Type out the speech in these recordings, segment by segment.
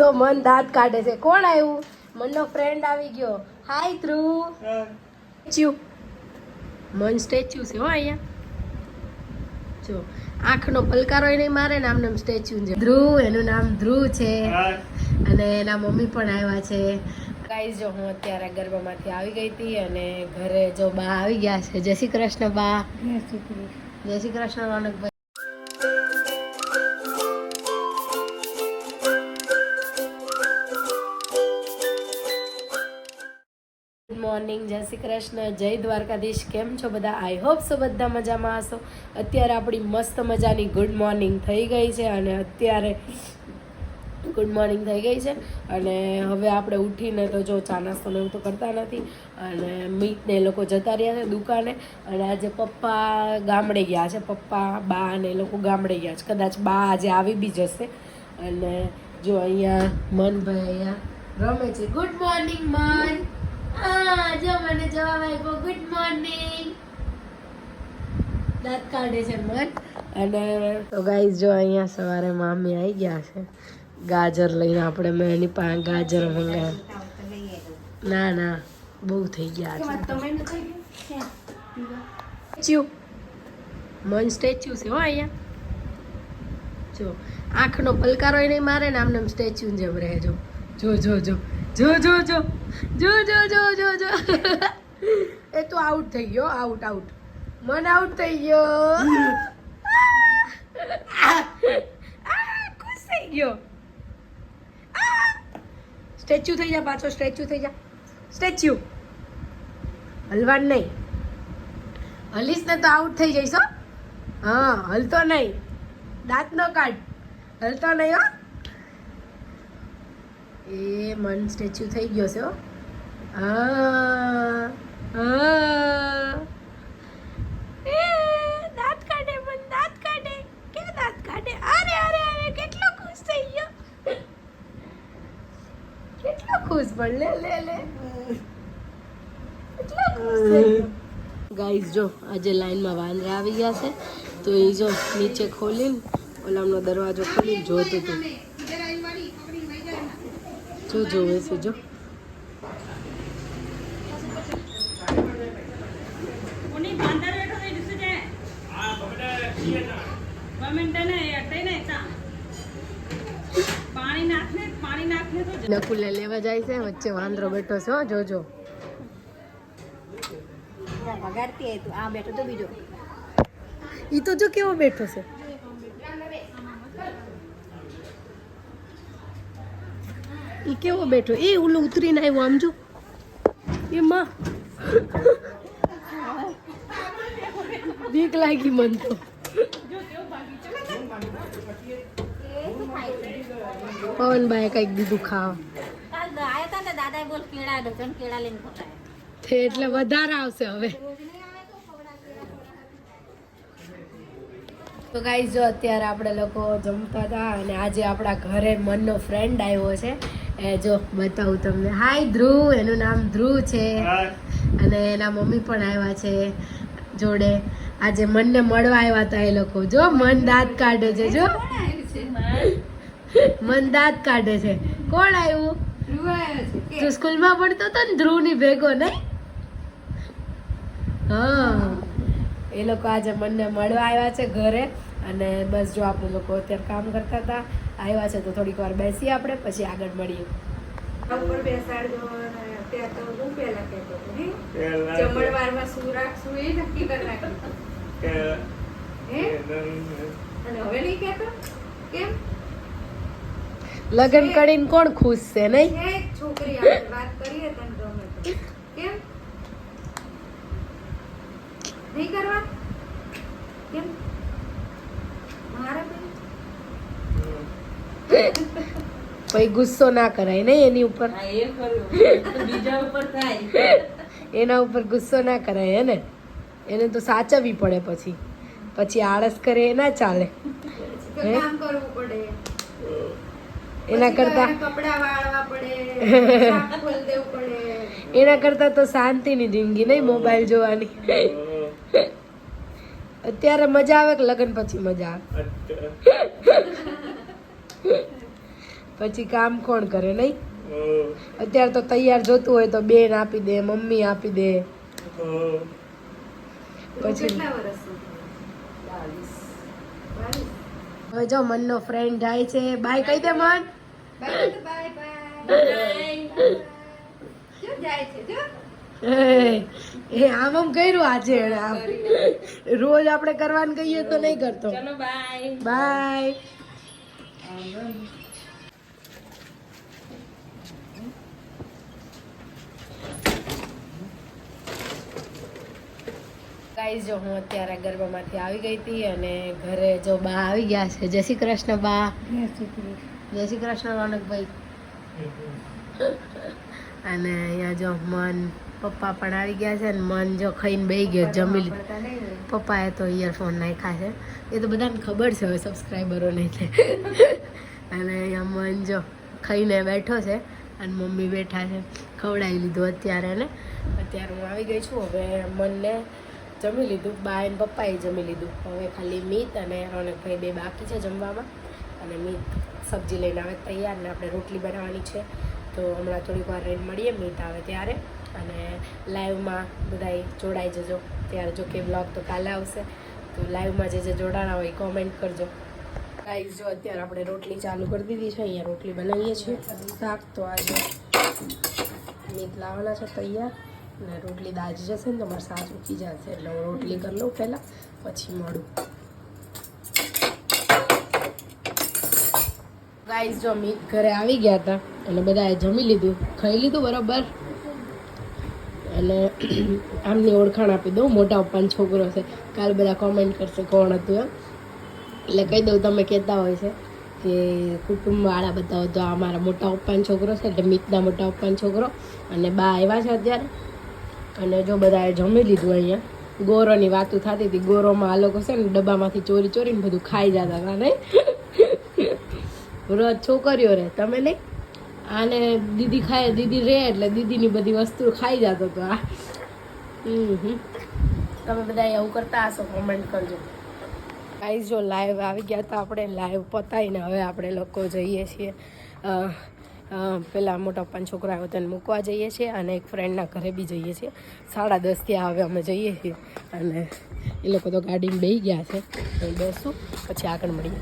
તો મન દાંત કાઢે છે. કોણ આવ્યું? મનનો ફ્રેન્ડ આવી ગયો. હાય ધ્રુવ. સ્ટેચ્યુ મન સ્ટેચ્યુ છે હો અહીંયા જો આંખનો પલકારો નહીં મારે ને આમને સ્ટેચ્યુ છે. ધ્રુવ એનું નામ ધ્રુવ છે અને એના મમ્મી પણ આવ્યા છે. ગાઈસ જો હું અત્યારે ગરબામાંથી આવી ગઈ હતી અને ઘરે જો બા આવી ગયા છે. જય શ્રી કૃષ્ણ બા. જય શ્રી કૃષ્ણ રોનકભાઈ. મોર્નિંગ, જય શ્રી કૃષ્ણ, જય દ્વારકાધીશ. કેમ છો બધા? આઈ હોપ સો બધા મજામાં હશો. અત્યારે આપણી મસ્ત મજાની ગુડ મોર્નિંગ થઈ ગઈ છે અને અત્યારે ગુડ મોર્નિંગ થઈ ગઈ છે અને હવે આપણે ઉઠીને તો જો ચા નાસ્તો ને એવું તો કરતા નથી અને મીતને એ લોકો જતા રહ્યા છે દુકાને. અને આજે પપ્પા ગામડે ગયા છે. પપ્પા બા ને એ લોકો ગામડે ગયા છે. કદાચ બા આજે આવી બી જશે. અને જો અહીંયા મનભાઈ અહીંયા રમે છે. ગુડ મોર્નિંગ મન. જો મને જવાબ આપ્યો ગુડ મોર્નિંગ. દાંત કાઢે છે મન. અને તો ગાઈસ જો અહીંયા સવારે મામી આવી ગયા છે ગાજર લઈને. આપણે મેં એની પાસે ગાજર મંગાવ્યા. ના ના બહુ થઈ ગયા છે. સ્ટેચ્યુ મન સ્ટેચ્યુ છે હો અહીંયા જો આંખનો પલકારો નહીં મારે ને આમને સ્ટેચ્યુ જેમ રહે. જો જો જો જો જો જો જો જો જો જો જો જો એ તો આઉટ થઈ ગયો. આઉટ આઉટ મન આઉટ થઈ ગયો. ખુશ થઈ ગયો. સ્ટેચ્યુ થઈ જા પાછો. સ્ટેચ્યુ થઈ જા. સ્ટેચ્યુ હલવાન નહીં. હલીશ ને તો આઉટ થઈ જઈશ હો. હા હલતો નહીં. દાંત નો કાઢ. હલતો નહીં હો. એ મન સ્ટેચ્યુ થઈ ગયો છે હો. દાંત કાઢે મન. દાંત કાઢે. કે દાંત કાઢે. અરે અરે અરે કેટલો ખુશ થઈ ગયો. કેટલો ખુશ પણ લે લે લે કેટલો ખુશ થઈ ગયો. ગાઈસ જો આજે લાઈનમાં વાંદરા આવી ગયા છે તો એ જો નીચે ખોલીને ઓલામનો દરવાજો ખોલીને જોતું હતું. જો જોવે છે જો. નકુલે લેવા જાય છે. વચ્ચે વાંદરો બેઠો છે હો. જોજો ઈ તો જો કેવો બેઠો છે. ઈ કેવો બેઠો. એ ઓલું ઉતરીને આવ્યો આમ જો. એ માં બીક લાગી મન તો. પવનભાઈ કઈક દીધું ખાવા એટલે વધારે આવશે હવે. તો ગાઈસ જો અત્યારે આપણે લોકો જમતા હતા અને આજે આપણા ઘરે મનનો ફ્રેન્ડ આવ્યો છે. એ જો બતાવું તમને. હાય ધ્રુવ. એનું નામ ધ્રુવ છે અને એના મમ્મી પણ આવ્યા છે જોડે. આજે મનને મળવા આવ્યા હતા એ લોકો. જો મન દાંત કાઢે છે. જો મન દાંત કાઢે છે. કોણ આવ્યું? તું સ્કૂલમાં ભણતો હતો ને ધ્રુવની ભેગો નહીં? હા એ લોકો આજે મનને મળવા આવ્યા છે ઘરે. અને બસ જો આપણે લોકો અત્યારે કામ કરતા હતા. આવ્યા છે તો થોડીક વાર બેસીએ આપણે, પછી આગળ મળીએ. લગન કરીને કોણ ખુશ છે નહીં? છોકરી વાત કરીએ તને ગમે તો કેમ નહીં કરવા? કેમ મારા ભાઈ ગુસ્સો ના કરાય નહીં એની ઉપર. બીજા ઉપર થાય. એના ઉપર ગુસ્સો ના કરાય હે ને. એને તો સાચવવી પડે. પછી આળસ કરે એ ના ચાલે. કામ કરવું પડે. એના કરતા કપડા વાળવા પડે. એના કરતા તો શાંતિની જિંદગી નહીં મોબાઈલ જોવાની. અત્યારે મજા આવે કે લગ્ન પછી મજા આવે? પછી કામ કોણ કરે નહીં? અત્યારે તો તૈયાર જોતું હોય તો બેન આપી દે, મમ્મી આપી દે. પછી હવે જો મનનો ફ્રેન્ડ જાય છે. બાય કહી દે મન. એ આમ કર્યું આજે. રોજ આપણે કરવાનું કહીએ તો નહીં કરતો. બાય. ગાઈસ જો હું અત્યારે ગરબામાંથી આવી ગઈ હતી અને ઘરે જો બા આવી ગયા છે. જય શ્રી કૃષ્ણ બા. જય શ્રી કૃષ્ણ રોનકભાઈ. અને અહીંયા જો મન પપ્પા પણ આવી ગયા છે અને મન જો ખાઈને બેસી ગયો જમી લીધું. પપ્પાએ તો ઇયરફોન નાખ્યા છે. એ તો બધાને ખબર છે હવે સબસ્ક્રાઈબરોને એટલે. અને અહીંયા મન જો ખાઈને બેઠો છે અને મમ્મી બેઠા છે. ખવડાવી લીધું અત્યારે ને. અત્યારે હું આવી ગઈ છું. હવે મનને જમી લીધું. બા અને પપ્પાએ જમી લીધું. હવે ખાલી મીત અને રોનકભાઈ બે બાકી છે જમવામાં. અને મીત સબ્જી લઈને આવે તૈયાર ને આપણે રોટલી બનાવવાની છે. તો હમણાં થોડીક વાર રહીને મળીએ મીત આવે ત્યારે. અને લાઈવમાં બધાય જોડાઈ જજો. ત્યારે જો કે બ્લોગ તો કાલે આવશે. તો લાઈવમાં જે જોડાણા હોય કોમેન્ટ કરજો. ગાઈસ જો અત્યારે આપણે રોટલી ચાલુ કરી દીધી છે. અહીંયા રોટલી બનાવીએ છીએ. શાક તો આજે મીત લાવવાના છે તૈયાર. ને રોટલી દાજી જશે ને તો મારે સાસ ઉકી જશે. એટલે હું રોટલી કરી લઉં પહેલાં, પછી મળું. ગાઈસ જો મીત ઘરે આવી ગયા હતા અને બધાએ જમી લીધું, ખાઈ લીધું બરાબર. અને આમની ઓળખાણ આપી દઉં. મોટા પપ્પાનો છોકરો છે. કાલ બધા કોમેન્ટ કરશે કોણ હતું એમ. એટલે કહી દઉં, તમે કહેતા હોય છે કે કુટુંબવાળા બતાવો તો આ મારા મોટા પપ્પાનો છોકરો છે. એટલે મીતના મોટા પપ્પાનો છોકરો. અને બા આવ્યા છે અત્યારે. અને જો બધાએ જમી લીધું. અહીંયા ગોરોની વાતો થતી હતી. ગોરોમાં આ લોકો છે ને ડબ્બામાંથી ચોરી ચોરીને બધું ખાઈ જતા હતા નહીં? રોજ છોકરીઓ રહે, તમે નહીં? આને દીદી ખાય, દીદી રહે એટલે દીદીની બધી વસ્તુ ખાઈ જતો હતો આ. તમે બધા એવું કરતા હશો? કોમેન્ટ કરજો. ગાઈસ જો લાઈવ આવી ગયા હતા આપણે. લાઈવ પતાવીને હવે આપણે લોકો જઈએ છીએ પેલા મોટા પપ્પાનો છોકરો આવ્યો તેને મૂકવા જઈએ છીએ. અને એક ફ્રેન્ડના ઘરે બી જઈએ છીએ. 10:30 ત્યાં હવે અમે જઈએ છીએ. અને એ લોકો તો ગાડીમાં બેસી ગયા છે. બેસું પછી આગળ મળીએ.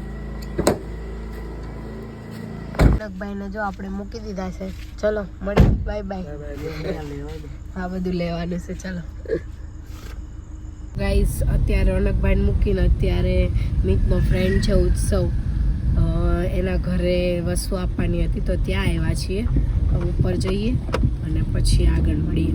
ભાઈને જો આપણે મૂકી દીધા છે. ચલો મળીએ. Bye bye. હા બધું લેવાનું છે. ચલો ગાઈસ અત્યારે રોનકભાઈને મૂકીને અત્યારે મીતનો ફ્રેન્ડ છે ઉત્સવ, એના ઘરે વસ્તુ આપવાની હતી તો ત્યાં આવ્યા છીએ. ઉપર જઈએ અને પછી આગળ મળીએ.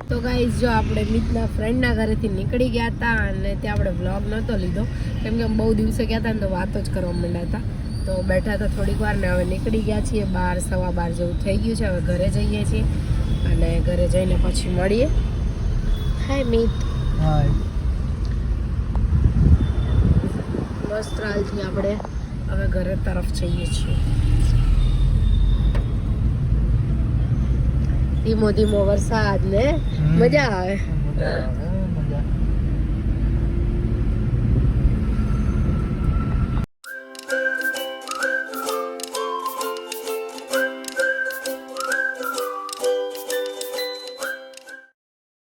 તો ગાઈસ જો આપણે મીતના ફ્રેન્ડના ઘરેથી નીકળી ગયા હતા અને ત્યાં આપણે વ્લોગ નહોતો લીધો કેમ કે બહુ દિવસે ગયા હતા ને તો વાતો જ કરવા માંડ્યા હતા. તો બેઠા તો થોડીક વાર ને હવે નીકળી ગયા છીએ. 12 સવા 12 જેવું થઈ ગયું છે. હવે ઘરે જઈએ છીએ અને ઘરે જઈને પછી મળીએ. હાય મીત. હાય. વસ્ત્રાલથી આપણે હવે ઘરે તરફ જઈએ છીએ. ધીમો ધીમો વરસાદ ને મજા આવે.